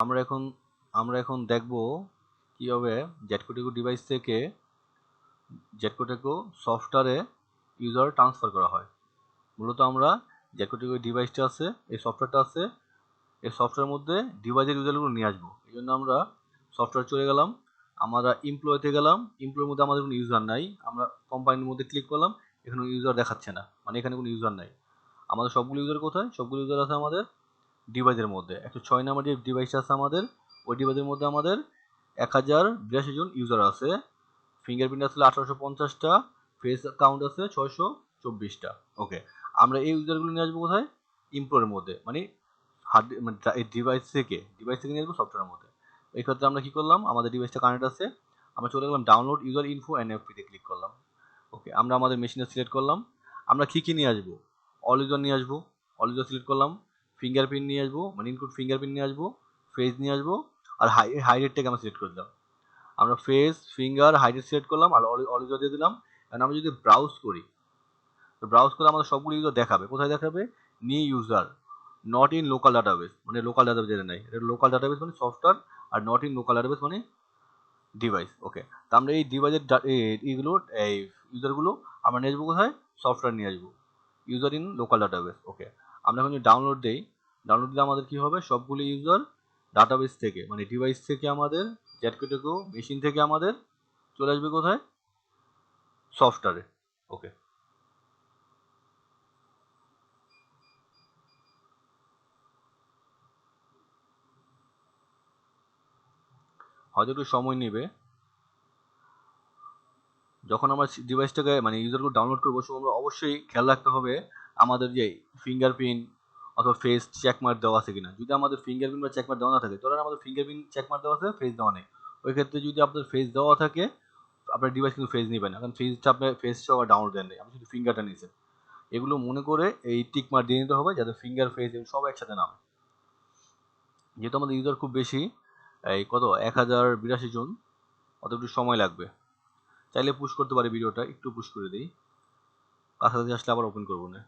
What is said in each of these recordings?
আমরা এখন দেখব কিভাবে জেটকোটেকো ডিভাইস থেকে জেটকোটেকো সফটওয়্যারে ইউজার ট্রান্সফার করা হয়। মূলত আমরা জেটকোটেকো ডিভাইসটা আছে, এই সফটওয়্যারটা আছে, এই সফটওয়্যারের মধ্যে ডিভাইসের ইউজারগুলো নিয়ে আসবো। এই জন্য আমরা সফটওয়্যার চলে গেলাম, আমরা এমপ্লয়তে গেলাম, এমপ্লয়ের মধ্যে আমাদের কোনো ইউজার নাই, আমরা কোম্পানির মধ্যে ক্লিক করলাম, এখানে ইউজার দেখাচ্ছে না, মানে এখানে কোনো ইউজার নাই। আমাদের সবগুলো ইউজার কোথায়? সবগুলো ইউজার আছে আমাদের ডিভাইসের মধ্যে। 106 নাম্বার যে ডিভাইসটা আছে আমাদের, ওই ডিভাইসের মধ্যে আমাদের 1082 জন ইউজার আছে। ফিঙ্গারপ্রিন্ট আসলে 1850টা, ফেস কাউন্ট আছে 624টা। ওকে, আমরা এই ইউজারগুলো নিয়ে আসবো কোথায়? ইমপ্লোরের মধ্যে, মানে হার্ড মানে এই ডিভাইস থেকে নিয়ে আসবো সফটওয়্যারের মধ্যে। এই ক্ষেত্রে আমরা কি করলাম, আমাদের ডিভাইসটা কানেক্ট আছে, আমরা চলে গেলাম ডাউনলোড ইউজার ইনফো এনএফপিতে ক্লিক করলাম। ওকে, আমরা আমাদের মেশিনে সিলেক্ট করলাম, আমরা কী নিয়ে আসবো? অল ইউজার নিয়ে আসবো, অল ইউজার সিলেক্ট করলাম, ফিঙ্গারপ্রিন্ট নিয়ে আসবো, মানে ইনক্লুড ফিঙ্গারপ্রিন্ট নিয়ে আসবো, ফেস নিয়ে আসবো, আর হাইডেটটাকে আমরা সিলেক্ট করে দিলাম। আমরা ফেস, ফিঙ্গার, হাইডেট সিলেক্ট করলাম আর অল ইউজার দিয়ে দিলাম। কারণ আমরা যদি ব্রাউজ করি, তো ব্রাউজ করে আমাদের সবগুলো ইউজার দেখাবে। কোথায় দেখাবে? New user, not in local database, মানে লোকাল ডাটাবেস যেটা নেই, এটা লোকাল ডাটাবেস মানে software, are not in local database মানে ডিভাইস। ওকে, তো আমরা এই ডিভাইসের এইগুলো, এই ইউজারগুলো আমরা নিয়ে আসবো কোথায়? সফটওয়্যার নিয়ে আসবো, ইউজার ইন লোকাল ডাটাবেস। ওকে, আমরা এখন যদি ডাউনলোড দিই, ডাউনলোড দিলে আমাদের কি হবে? সবগুলো ইউজার ডাটাবেস থেকে, মানে ডিভাইস থেকে আমাদের, জেটকোটেকো মেশিন থেকে আমাদের চলে আসবে কোথায়? সফটওয়্যারে। ওকে, হয়তো একটু সময় নেবে। যখন আমরা ডিভাইসটাকে মানে ইউজারগুলো ডাউনলোড করবো, সময় আমরা অবশ্যই খেয়াল রাখতে হবে আমাদের যে ফিঙ্গারপ্রিন্ট অথবা ফেস চেকমার্ক দেওয়া আছে কিনা। যদি আমাদের ফিঙ্গারপ্রিন্ট বা চেকমার্ক দেওয়া না থাকে, ধরেন আমাদের ফিঙ্গারপ্রিন্ট চেকমার্ক দেওয়া আছে, ফেস দেওয়া নেই, ওই ক্ষেত্রে যদি আপনার ফেস দেওয়া থাকে, আপনার ডিভাইস কিন্তু ফেস নেবে না, কারণ ফেসটা আপনার ফেস সহ ডাউনলোড দেন নেই, আপনি শুধু ফিঙ্গারটা নিয়েছেন। এগুলো মনে করে এই টিক মার্ক দিয়ে নিতে হবে, যাতে ফিঙ্গার ফেস এগুলো সব একসাথে নামে। যেহেতু আমাদের ইউজার খুব বেশি, এই কত 1082 জন, অত একটু সময় লাগবে। চাইলে পুশ করতে পারি, ভিডিওটা একটু পুশ করে দিই, কাছাকাছি আসলে আবার ওপেন করবো না।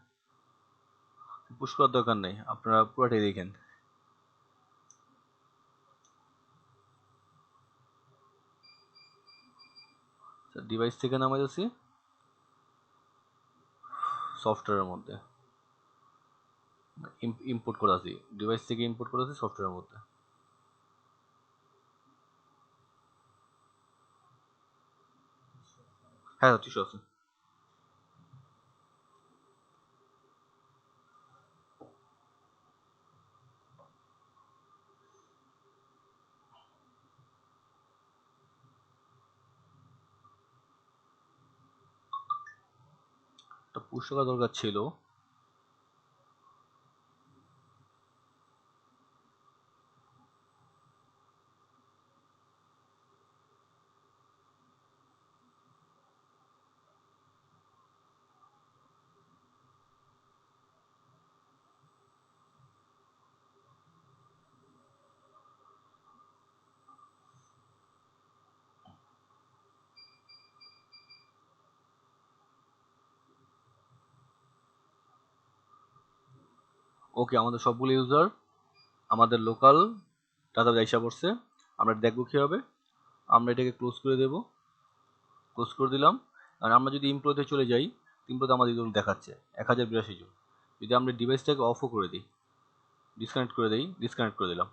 পুশ করার দরকার নেই, আপনারা পুরোটাই দেখেন। ডিভাইস থেকে নামাই যাচ্ছি সফটওয়্যারের মধ্যে, ইম্পোর্ট করে আছি, ডিভাইস থেকে ইম্পোর্ট করে আছি সফটওয়্যারের মধ্যে। হ্যাঁ, টিস্যু আছে। একটা পুশ করার দরকার ছিল। ওকে, আমাদের সবগুলো ইউজার আমাদের লোকাল ডাটা আইসা পড়ছে। আমরা দেখবো কীভাবে, আমরা এটাকে ক্লোজ করে দেব, ক্লোজ করে দিলাম। আর আমরা যদি ইমপ্লয়তে চলে যাই, ইমপ্লয়তে আমাদের ইউজার দেখাচ্ছে 1082 জন। যদি আমরা ডিভাইসটাকে অফও করে দিই, ডিসকানেক্ট করে দিই, ডিসকানেক্ট করে দিলাম,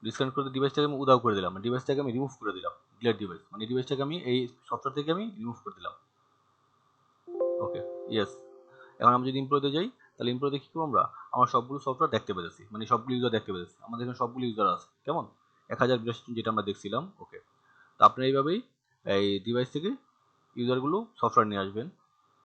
ডিসকানেক্ট করে ডিভাইসটাকে আমি উদাও করে দিলাম, ডিভাইসটাকে আমি রিমুভ করে দিলাম, ডিলেট ডিভাইস, মানে ডিভাইসটাকে আমি এই সফটওয়্যার থেকে আমি রিমুভ করে দিলাম। ওকে, ইয়েস। এখন আমি যদি ইমপ্লয়তে যাই, তাহলে ইমপ্লয়তে কী করবো, আমার সবগুলো সফটওয়্যার দেখতে পেয়েছি, মানে সবগুলো ইউজার দেখতে পেয়েছি, আমাদের এখানে সবগুলো ইউজার আছে, কেমন 1082 যেটা আমরা দেখছিলাম। ওকে, তো আপনারা এইভাবেই এই ডিভাইস থেকে ইউজারগুলো সফটওয়্যার নিয়ে আসবেন।